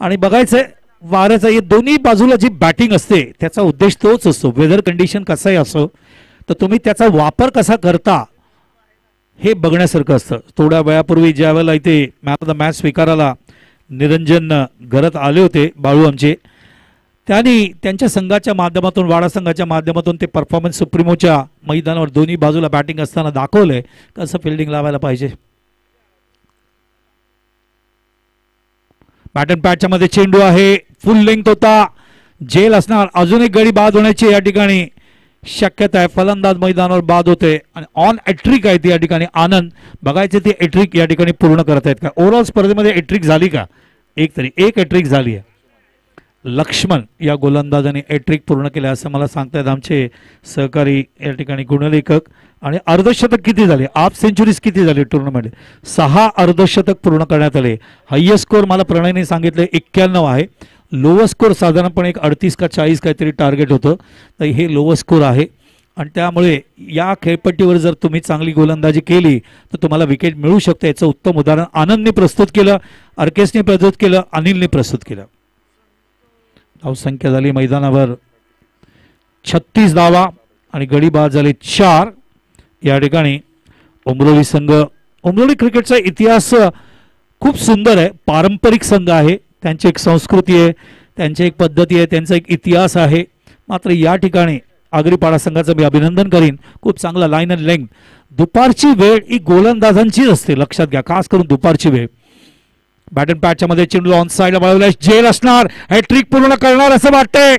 आणि बघायचंय वाऱ्याचा हे दोन्ही बाजूला जी बॅटिंग असते त्याचा उद्देश तोच असतो. वेदर कंडिशन कसंही असो तर तुम्ही त्याचा वापर कसा करता हे बघण्यासारखं असतं. थोड्या वेळापूर्वी ज्या वेळेला इथे मॅन ऑफ द मॅच स्वीकारायला निरंजन घरात आले होते बाळू आमचे, त्यांनी त्यांच्या संघाच्या माध्यमातून वाडा संघाच्या माध्यमातून ते परफॉर्मन्स सुप्रीमोच्या मैदानावर दोन्ही बाजूला बॅटिंग असताना दाखवलंय कसं फिल्डिंग लावायला पाहिजे. बॅट अँड पॅचच्या मध्ये चेंडू आहे, फुल लेंथ होता, जेल असणार, अजून एक गडी बाद होण्याची या ठिकाणी शक्यता आहे. फलंदाज मैदानावर बाद होते आणि ऑन एट्रिक आहे ती या ठिकाणी. आनंद बघायचे ती एट्रिक या ठिकाणी पूर्ण करत आहेत का. ओव्हरऑल स्पर्धेमध्ये एट्रिक झाली का, एक एट्रिक झाली आहे. लक्ष्मण या गोलंदाजाने एट्रिक पूर्ण केल्या असं मला सांगतायत आमचे सहकारी या ठिकाणी गुणलेखक. आणि अर्धशतक किती झाले, हाफ सेंचुरीज किती झाले टुर्नामेंट, 6 अर्धशतक पूर्ण करण्यात आले. हायेस्ट स्कोर मला प्रणयने सांगितले 91 आहे. लोअर स्कोर साधारणपणे 38 का 40 काहीतरी टार्गेट होतं, तर हे लोअर स्कोर आहे. आणि त्यामुळे या खेळपट्टीवर जर तुम्ही चांगली गोलंदाजी केली तर तुम्हाला विकेट मिळू शकते. याचं उत्तम उदाहरण आनंदने प्रस्तुत केलं, अर्केशने प्रस्तुत केलं, अनिलने प्रस्तुत केलं. धावसंख्या झाली मैदानावर 36 धावा आणि गडी बाद झाले 4. या ठिकाणी उमरोली संघ, उमरोली क्रिकेटचा इतिहास खूप सुंदर आहे. पारंपरिक संघ आहे, त्यांची एक संस्कृती आहे, त्यांची एक पद्धती आहे, त्यांचा एक इतिहास आहे. मात्र या ठिकाणी आगरीपाडा संघाचं मी अभिनंदन करीन. खूप चांगला लाईन अँड लेंथ. दुपारची वेळ ही गोलंदाजांचीच असते, लक्षात घ्या, खास करून दुपारची वेळ. बॅट अँड पॅचच्या मध्ये चेंडू ऑन साईडला वळवलाय, जेल असणार, हॅट्रिक पूर्ण करणार असं वाटतंय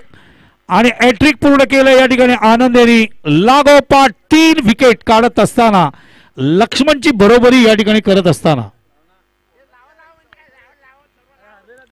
आणि हॅट्रिक पूर्ण केलं या ठिकाणी आनंद यांनी. लागोपाठ 3 विकेट काढत असताना लक्ष्मणची बरोबरी या ठिकाणी करत असताना